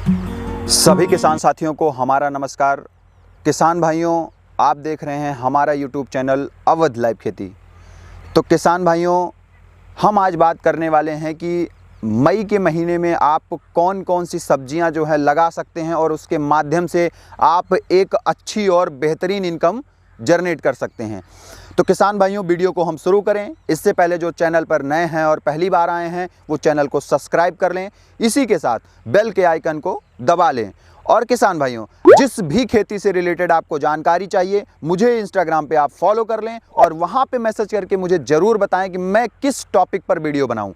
सभी किसान साथियों को हमारा नमस्कार। किसान भाइयों, आप देख रहे हैं हमारा यूट्यूब चैनल अवध लाइव खेती। तो किसान भाइयों, हम आज बात करने वाले हैं कि मई के महीने में आप कौन कौन सी सब्जियां जो है लगा सकते हैं और उसके माध्यम से आप एक अच्छी और बेहतरीन इनकम जनरेट कर सकते हैं। तो किसान भाइयों, वीडियो को हम शुरू करें इससे पहले जो चैनल पर नए हैं और पहली बार आए हैं वो चैनल को सब्सक्राइब कर लें, इसी के साथ बेल के आइकन को दबा लें। और किसान भाइयों, जिस भी खेती से रिलेटेड आपको जानकारी चाहिए, मुझे इंस्टाग्राम पे आप फॉलो कर लें और वहाँ पे मैसेज करके मुझे ज़रूर बताएं कि मैं किस टॉपिक पर वीडियो बनाऊँ।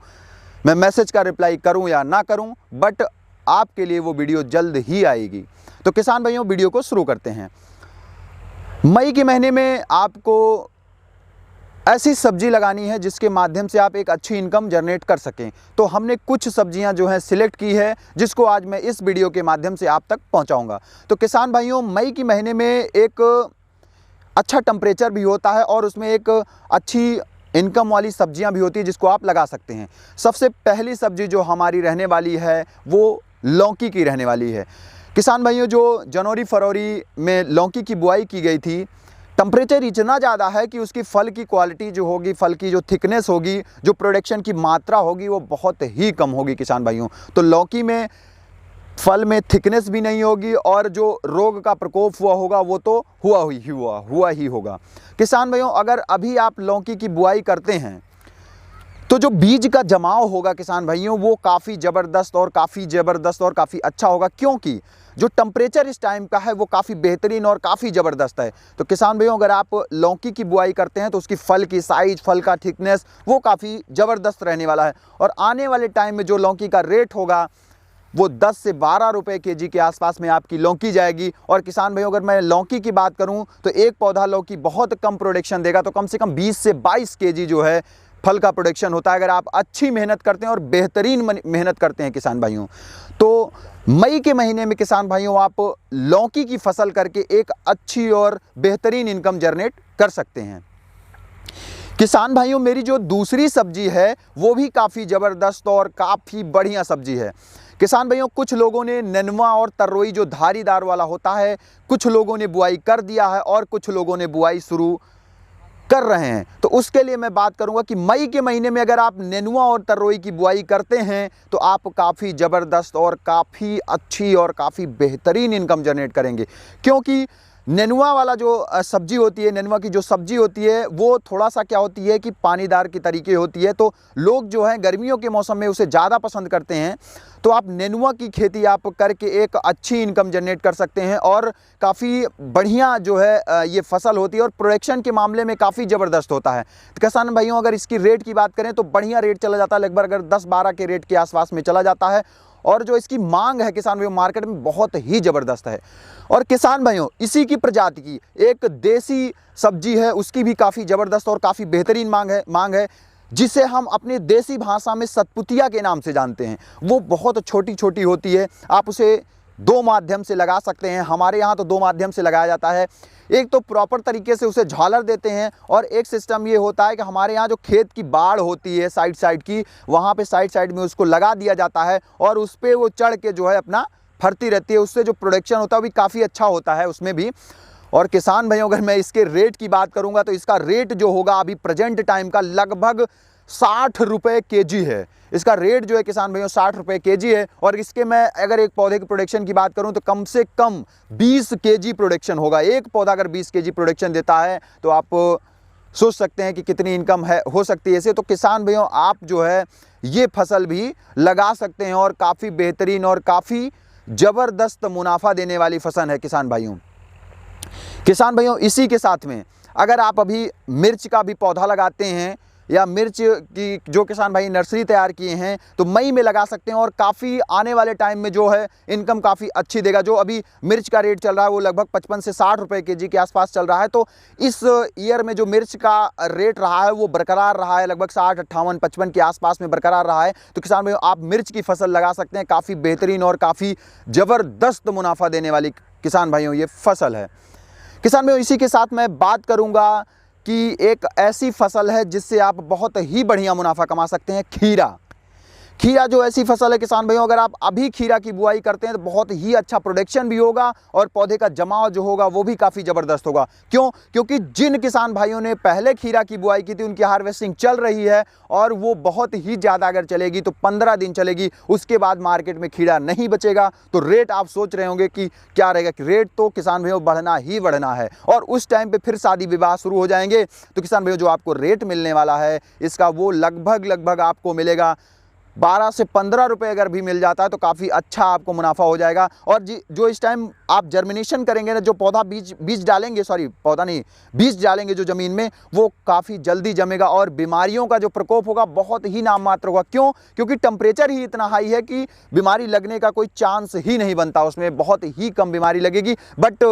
मैं मैसेज का रिप्लाई करूँ या ना करूँ, बट आपके लिए वो वीडियो जल्द ही आएगी। तो किसान भाइयों, वीडियो को शुरू करते हैं। मई के महीने में आपको ऐसी सब्जी लगानी है जिसके माध्यम से आप एक अच्छी इनकम जनरेट कर सकें। तो हमने कुछ सब्जियां जो हैं सिलेक्ट की है, जिसको आज मैं इस वीडियो के माध्यम से आप तक पहुंचाऊंगा। तो किसान भाइयों, मई के महीने में एक अच्छा टेम्परेचर भी होता है और उसमें एक अच्छी इनकम वाली सब्जियां भी होती है जिसको आप लगा सकते हैं। सबसे पहली सब्जी जो हमारी रहने वाली है वो लौकी की रहने वाली है। किसान भाइयों, जो जनवरी फरवरी में लौकी की बुआई की गई थी, टेम्परेचर इतना ज़्यादा है कि उसकी फल की क्वालिटी जो होगी, फल की जो थिकनेस होगी, जो प्रोडक्शन की मात्रा होगी, वो बहुत ही कम होगी किसान भाइयों। तो लौकी में फल में थिकनेस भी नहीं होगी और जो रोग का प्रकोप हुआ होगा वो तो हुआ ही होगा। किसान भाइयों, अगर अभी आप लौकी की बुआई करते हैं तो जो बीज का जमाव होगा किसान भाइयों, वो काफ़ी ज़बरदस्त और काफ़ी अच्छा होगा, क्योंकि जो टेम्परेचर इस टाइम का है वो काफ़ी बेहतरीन और काफ़ी ज़बरदस्त है। तो किसान भाइयों, अगर आप लौकी की बुआई करते हैं तो उसकी फल की साइज, फल का थिकनेस वो काफ़ी ज़बरदस्त रहने वाला है। और आने वाले टाइम में जो लौकी का रेट होगा वो 10 से 12 रुपए केजी के आसपास में आपकी लौकी जाएगी। और किसान भाइयों, अगर मैं लौकी की बात करूं तो एक पौधा लौकी बहुत कम प्रोडक्शन देगा, तो कम से कम 20 से 22 केजी जो है फल का प्रोडक्शन होता है, अगर आप अच्छी मेहनत करते हैं और बेहतरीन मेहनत करते हैं किसान भाइयों। तो मई के महीने में किसान भाइयों, आप लौकी की फसल करके एक अच्छी और बेहतरीन इनकम जनरेट कर सकते हैं। किसान भाइयों, मेरी जो दूसरी सब्जी है वो भी काफ़ी ज़बरदस्त और काफ़ी बढ़िया सब्जी है। किसान भाइयों, कुछ लोगों ने नेनुआ और तरोई जो धारीदार वाला होता है, कुछ लोगों ने बुआई कर दिया है और कुछ लोगों ने बुआई शुरू कर रहे हैं। तो उसके लिए मैं बात करूंगा कि मई के महीने में अगर आप नेनुआ और तरोई की बुआई करते हैं तो आप काफ़ी ज़बरदस्त और काफ़ी अच्छी और काफ़ी बेहतरीन इनकम जनरेट करेंगे। क्योंकि नेनुआ वाला जो सब्जी होती है, नेनुआ की जो सब्जी होती है वो थोड़ा सा क्या होती है कि पानीदार की तरीके होती है, तो लोग जो हैं गर्मियों के मौसम में उसे ज़्यादा पसंद करते हैं। तो आप नेनुआ की खेती आप करके एक अच्छी इनकम जनरेट कर सकते हैं और काफ़ी बढ़िया जो है ये फसल होती है और प्रोडक्शन के मामले में काफ़ी ज़बरदस्त होता है। तो किसान भाइयों, अगर इसकी रेट की बात करें तो बढ़िया रेट चला जाता है, लगभग अगर 10-12 के रेट के आसपास में चला जाता है। और जो इसकी मांग है किसान भाइयों मार्केट में बहुत ही ज़बरदस्त है। और किसान भाइयों, इसी की प्रजाति की एक देसी सब्जी है, उसकी भी काफ़ी ज़बरदस्त और काफ़ी बेहतरीन मांग है, जिसे हम अपनी देसी भाषा में सतपुतिया के नाम से जानते हैं। वो बहुत छोटी छोटी होती है, आप उसे 2 माध्यम से लगा सकते हैं। हमारे यहाँ तो 2 माध्यम से लगाया जाता है। एक तो प्रॉपर तरीके से उसे झालर देते हैं और एक सिस्टम ये होता है कि हमारे यहाँ जो खेत की बाड़ होती है साइड की, वहाँ पे साइड में उसको लगा दिया जाता है और उस पर वो चढ़ के जो है अपना फरती रहती है। उससे जो प्रोडक्शन होता है वो भी काफ़ी अच्छा होता है उसमें भी। और किसान भाइयों, अगर मैं इसके रेट की बात करूंगा तो इसका रेट जो होगा अभी प्रेजेंट टाइम का लगभग 60 रुपये केजी है। इसका रेट जो है किसान भाइयों 60 रुपये केजी है। और इसके मैं अगर एक पौधे की प्रोडक्शन की बात करूं तो कम से कम 20 केजी प्रोडक्शन होगा। एक पौधा अगर 20 केजी प्रोडक्शन देता है तो आप सोच सकते हैं कि कितनी इनकम है हो सकती है इसे। तो किसान भाइयों, आप जो है ये फसल भी लगा सकते हैं और काफ़ी बेहतरीन और काफ़ी ज़बरदस्त मुनाफा देने वाली फसल है किसान भाइयों। इसी के साथ में अगर आप अभी मिर्च का भी पौधा लगाते हैं या मिर्च की जो किसान भाई नर्सरी तैयार किए हैं तो मई में लगा सकते हैं और काफ़ी आने वाले टाइम में जो है इनकम काफ़ी अच्छी देगा। जो अभी मिर्च का रेट चल रहा है वो लगभग 55 से 60 रुपये केजी के आसपास चल रहा है। तो इस ईयर में जो मिर्च का रेट रहा है वो बरकरार रहा है, लगभग 60, 58, 55 के आसपास में बरकरार रहा है। तो किसान भाई आप मिर्च की फसल लगा सकते हैं, काफ़ी बेहतरीन और काफ़ी ज़बरदस्त मुनाफा देने वाली किसान भाइयों ये फसल है। किसान भाइयों, इसी के साथ मैं बात करूंगा कि एक ऐसी फसल है जिससे आप बहुत ही बढ़िया मुनाफा कमा सकते हैं, खीरा। खीरा जो ऐसी फसल है किसान भाइयों, अगर आप अभी खीरा की बुआई करते हैं तो बहुत ही अच्छा प्रोडक्शन भी होगा और पौधे का जमाव जो होगा वो भी काफ़ी ज़बरदस्त होगा। क्यों? क्योंकि जिन किसान भाइयों ने पहले खीरा की बुआई की थी उनकी हार्वेस्टिंग चल रही है और वो बहुत ही ज़्यादा अगर चलेगी तो 15 दिन चलेगी, उसके बाद मार्केट में खीरा नहीं बचेगा। तो रेट आप सोच रहे होंगे कि क्या रहेगा, कि रेट तो किसान भाइयों बढ़ना ही बढ़ना है और उस टाइम पे फिर शादी विवाह शुरू हो जाएंगे। तो किसान भाइयों जो आपको रेट मिलने वाला है इसका वो लगभग आपको मिलेगा 12 से 15 रुपए। अगर भी मिल जाता है तो काफ़ी अच्छा आपको मुनाफा हो जाएगा। और जो इस टाइम आप जर्मिनेशन करेंगे ना, जो पौधा बीज डालेंगे, सॉरी पौधा नहीं, बीज डालेंगे जो ज़मीन में, वो काफ़ी जल्दी जमेगा और बीमारियों का जो प्रकोप होगा बहुत ही नाम मात्र होगा। क्यों? क्योंकि टेम्परेचर ही इतना हाई है कि बीमारी लगने का कोई चांस ही नहीं बनता, उसमें बहुत ही कम बीमारी लगेगी। बट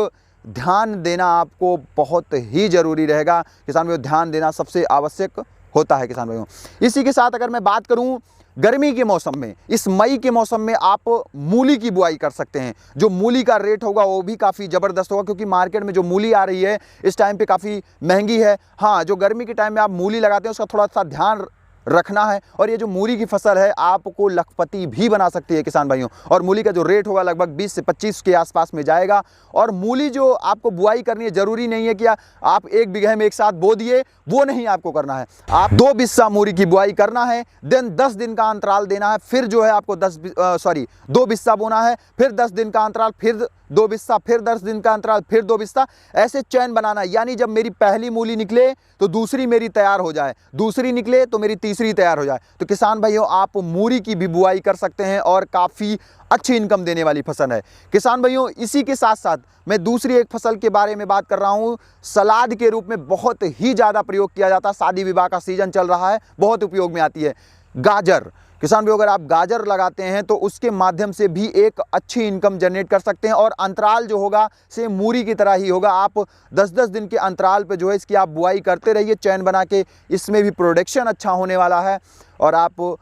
ध्यान देना आपको बहुत ही ज़रूरी रहेगा किसान भाइयों, ध्यान देना सबसे आवश्यक होता है किसान भाइयों। इसी के साथ अगर मैं बात करूं गर्मी के मौसम में, इस मई के मौसम में आप मूली की बुआई कर सकते हैं। जो मूली का रेट होगा वो भी काफ़ी ज़बरदस्त होगा, क्योंकि मार्केट में जो मूली आ रही है इस टाइम पे काफ़ी महंगी है। हाँ, जो गर्मी के टाइम में आप मूली लगाते हैं उसका थोड़ा सा ध्यान रखना है। और ये जो मूली की फसल है आपको लखपति भी बना सकती है किसान भाइयों। और मूली का जो रेट होगा लगभग 20 से 25 के आसपास में जाएगा। और मूली जो आपको बुआई करनी है, ज़रूरी नहीं है कि आप 1 बीघे में एक साथ बो दिए, वो नहीं आपको करना है। आप 2 बिस्सा मूली की बुआई करना है, देन 10 दिन का अंतराल देना है, फिर जो है आपको 2 बिस्सा बोना है, फिर 10 दिन का अंतराल, फिर 2 बिस्सा, फिर 10 दिन का अंतराल, फिर 2 बिस्सा, ऐसे चैन बनाना है। यानी जब मेरी पहली मूली निकले तो दूसरी मेरी तैयार हो जाए, दूसरी निकले तो मेरी तीसरी तैयार हो जाए। तो किसान भाइयों आप मूली की भी बुआई कर सकते हैं और काफ़ी अच्छी इनकम देने वाली फसल है किसान भाइयों। इसी के साथ साथ मैं दूसरी एक फसल के बारे में बात कर रहा हूँ, सलाद के रूप में बहुत ही ज़्यादा प्रयोग किया जाता है। शादी विवाह का सीजन चल रहा है, बहुत उपयोग में आती है गाजर। किसान भाइयों अगर आप गाजर लगाते हैं तो उसके माध्यम से भी एक अच्छी इनकम जनरेट कर सकते हैं। और अंतराल जो होगा सेम मूली की तरह ही होगा। आप 10-10 दिन के अंतराल पे जो है इसकी आप बुआई करते रहिए चैन बना के, इसमें भी प्रोडक्शन अच्छा होने वाला है और आप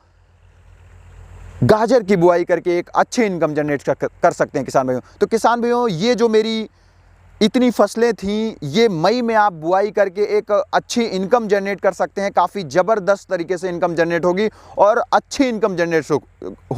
गाजर की बुआई करके एक अच्छी इनकम जनरेट कर सकते हैं किसान भाइयों। तो किसान भाइयों ये जो मेरी इतनी फसलें थीं, ये मई में आप बुआई करके एक अच्छी इनकम जनरेट कर सकते हैं। काफ़ी ज़बरदस्त तरीके से इनकम जनरेट होगी और अच्छी इनकम जनरेट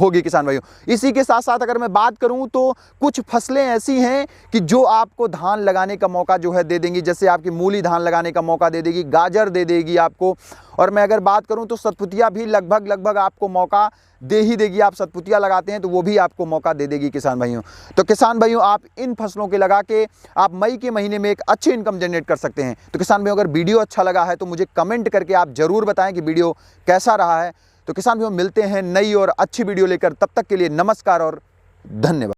होगी किसान भाइयों। इसी के साथ साथ अगर मैं बात करूं तो कुछ फसलें ऐसी हैं कि जो आपको धान लगाने का मौका जो है दे देंगी। जैसे आपकी मूली धान लगाने का मौका दे देगी, गाजर दे देगी आपको। और मैं अगर बात करूं तो सतपुतिया भी लगभग आपको मौका दे ही देगी। आप सतपुतिया लगाते हैं तो वो भी आपको मौका दे देगी किसान भाइयों। तो किसान भाइयों आप इन फसलों के लगा के आप मई के महीने में एक अच्छी इनकम जनरेट कर सकते हैं। तो किसान भाइयों अगर वीडियो अच्छा लगा है तो मुझे कमेंट करके आप ज़रूर बताएं कि वीडियो कैसा रहा है। तो किसान भाइयों मिलते हैं नई और अच्छी वीडियो लेकर, तब तक के लिए नमस्कार और धन्यवाद।